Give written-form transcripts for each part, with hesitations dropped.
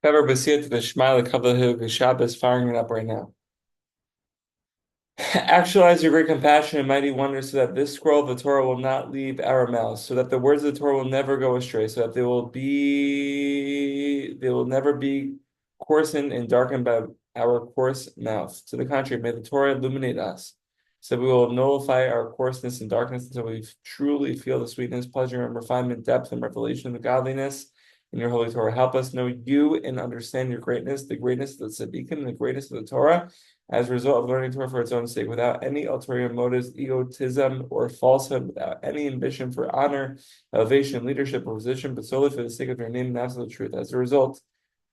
Ever Basir to the Shmile Kavla Shabbos firing it up right now. Actualize your great compassion and mighty wonder so that this scroll of the Torah will not leave our mouths, so that the words of the Torah will never go astray, so that they will never be coarsened and darkened by our coarse mouth. To the contrary, may the Torah illuminate us, so we will nullify our coarseness and darkness until we truly feel the sweetness, pleasure, and refinement, depth, and revelation of the godliness in your holy Torah. Help us know you and understand your greatness, the greatness of the tzaddikim, and the greatness of the Torah as a result of learning Torah for its own sake, without any ulterior motives, egotism, or falsehood, without any ambition for honor, elevation, leadership, or position, but solely for the sake of your name and absolute truth. As a result,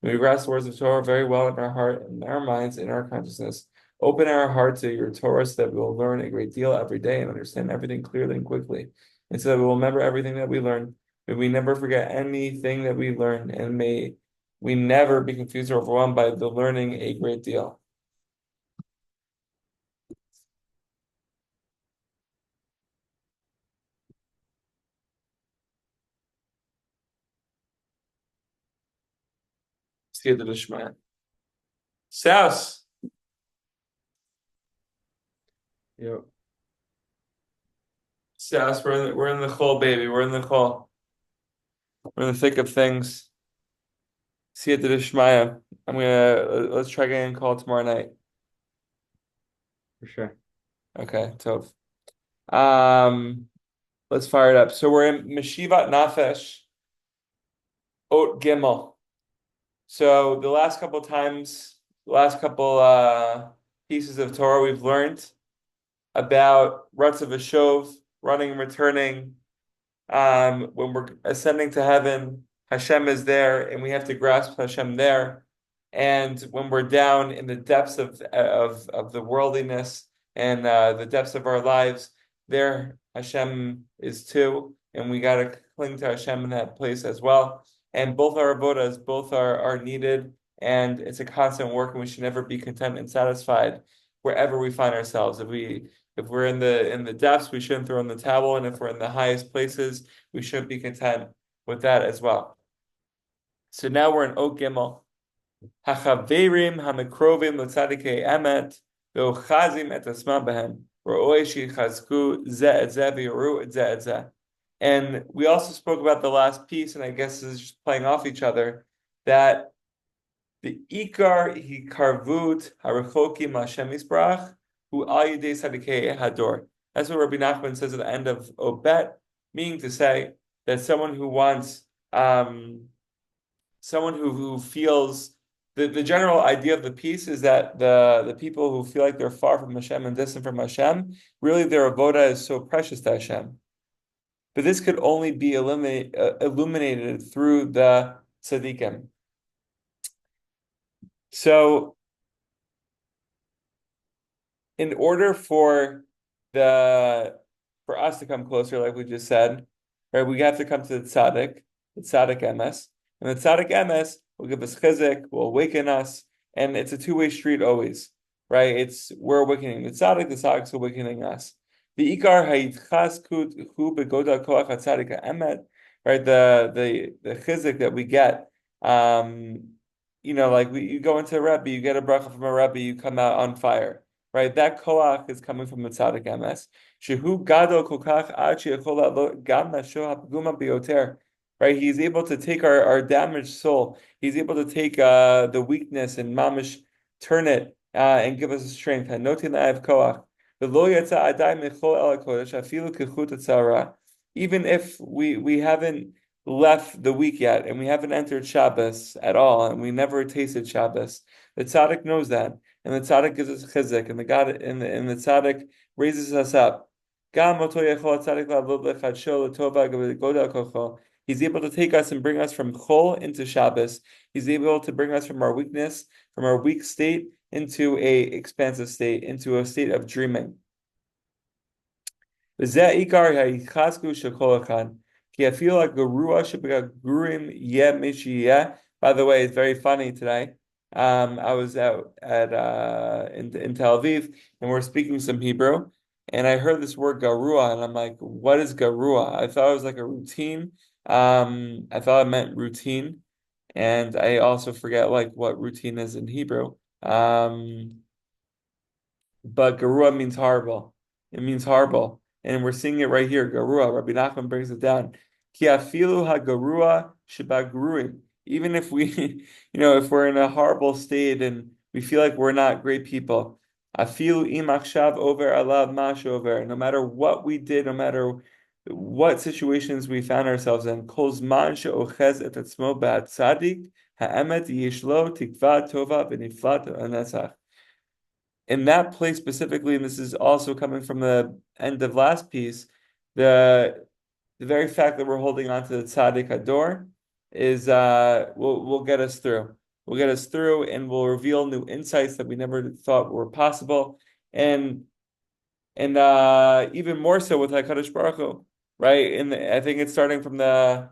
may we grasp the words of Torah very well in our heart, in our minds, in our consciousness. Open our heart to your Torah so that we will learn a great deal every day and understand everything clearly and quickly. And so that we will remember everything that we learn. May we never forget anything that we learn, and may we never be confused or overwhelmed by the learning a great deal. Siyata Dishman. Souse. Yo. Souse, we're in the chol, baby. We're in the chol. We're in the thick of things. Siyata Dishmaya. Let's try getting a call tomorrow night. For sure. Okay, Tov. Um, let's fire it up. So we're in Mashivat Nefesh, Ot Gimel. So the last couple times, the last couple pieces of Torah we've learned about ruts of a shov, running and returning. When we're ascending to heaven, Hashem is there, and we have to grasp Hashem there. And when we're down in the depths of the worldliness and the depths of our lives, there Hashem is too, and we got to cling to Hashem in that place as well. And both our avodas, both are needed, and it's a constant work, and we should never be content and satisfied wherever we find ourselves. If we're in the depths, we shouldn't throw in the towel, and if we're in the highest places, we should be content with that as well. So now we're in Ot Gimel. Hachaverim hamikrovim l'tzadikei emet ve'ochazim et asmam behem ro'oi shichazku zeh et zeh v'yoru et zeh et zeh. And we also spoke about the last piece, and I guess this is just playing off each other, that the ikar hi karvut harichokim Hashem Yisbrach hu al yidei tzadikei hador. That's what Rabbi Nachman says at the end of Obet, meaning to say that someone who wants, someone who feels the general idea of the piece is that the people who feel like they're far from Hashem and distant from Hashem, really their avoda is so precious to Hashem. But this could only be illuminated through the tzaddikim. So, in order for us to come closer, like we just said, right, we have to come to the tzaddik emes, and the tzaddik emes will give us chizuk, will awaken us, and it's a two-way street always, right? We're awakening the tzaddik's awakening us. The ikar ha'itchaskut hu begoda koach tzaddik emet, right? The chizuk that we get, like you go into a rebbe, you get a bracha from a rebbe, you come out on fire. Right, that koach is coming from the tzaddik emes. Shehu gadol kokach ad sheyachol la'alot gam nasho hapguma bioter. Right, he's able to take our damaged soul. He's able to take the weakness and mamish turn it and give us strength. Hanotin la'av koach. V'lo yatsa adai mechol el hakodesh afilu kechut hatzara. Even if we haven't left the week yet and we haven't entered Shabbos at all and we never tasted Shabbos, the tzaddik knows that. And the tzaddik gives us chizuk, and the tzaddik raises us up. He's able to take us and bring us from chol into Shabbos. He's able to bring us from our weakness, from our weak state, into a expansive state, into a state of dreaming. By the way, it's very funny today. I was out at in Tel Aviv, and we're speaking some Hebrew, and I heard this word garua, and I'm like, what is garua? I thought it was like a routine. I thought it meant routine, And I also forget like what routine is in Hebrew. But Garua means horrible. It means horrible. And we're seeing it right here. Garua, Rabbi Nachman brings it down. Ki afilu ha-garua sheba-guruim. Even if we, if we're in a horrible state and we feel like we're not great people, afilu im achshav over alav mash over. No matter what we did, no matter what situations we found ourselves in, kol zman she'ochez et atzmo ba'at tzadik, ha'emet yishlo tikva tova v'niflat anesach in that place specifically, and this is also coming from the end of last piece, the very fact that we're holding on to the tzaddik hador is will get us through. Will get us through and will reveal new insights that we never thought were possible. And even more so with HaKadosh Baruch Hu, right? And I think it's starting from the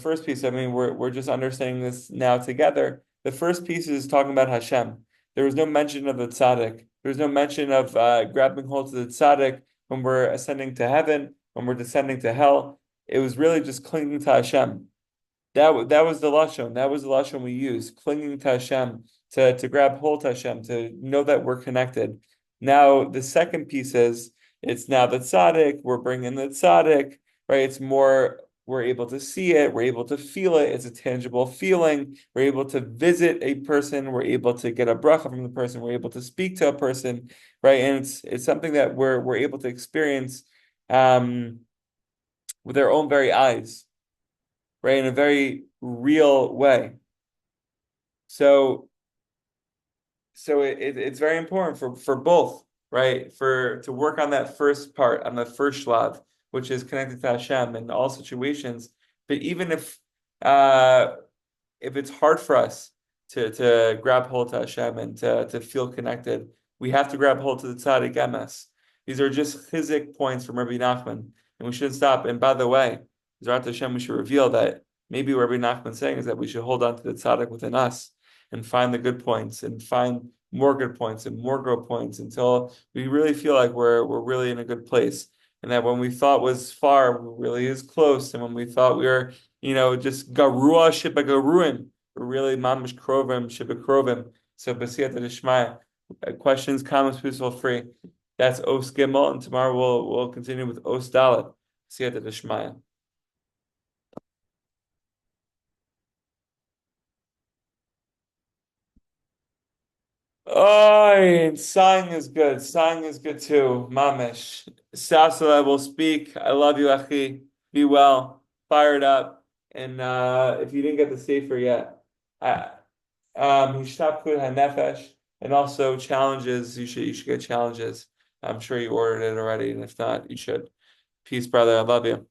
first piece. I mean, we're just understanding this now together. The first piece is talking about Hashem. There was no mention of the tzaddik. There was no mention of grabbing hold to the tzaddik when we're ascending to heaven, when we're descending to hell. It was really just clinging to Hashem. That was the lashon. That was the lashon we used, clinging to Hashem, to grab hold to Hashem, to know that we're connected. Now the second piece is it's now the tzaddik. We're bringing the tzaddik, right? It's more. We're able to see it. We're able to feel it. It's a tangible feeling. We're able to visit a person. We're able to get a bracha from the person. We're able to speak to a person, right? And it's something that we're able to experience with our own very eyes, right, in a very real way. So, it's very important for both, right, for to work on that first part, on the first shlav, which is connected to Hashem in all situations. But even if it's hard for us to grab hold to Hashem and to feel connected, we have to grab hold to the tzaddik emes. These are just chizik points from Rabbi Nachman, and we shouldn't stop. And by the way, Zrat Hashem, we should reveal that maybe what Rabbi Nachman's saying is that we should hold on to the tzaddik within us and find the good points and find more good points and more good points until we really feel like we're really in a good place. And that when we thought was far, really is close. And when we thought we were, just garua shiba garuim, we're really mamish krovim shiba krovim. So b'siyata d'shmaya. Questions, comments, please feel free. That's Os Gimel, and tomorrow we'll continue with Os Dalet. B'siyata d'shmaya. Oh, and sighing is good. Sighing is good too. Mamish. Sasala will speak. I love you, Achi. Be well. Fired up. And if you didn't get the sefer yet, Hishtapkut HaNefesh, and also challenges. You should get challenges. I'm sure you ordered it already, and if not, you should. Peace, brother. I love you.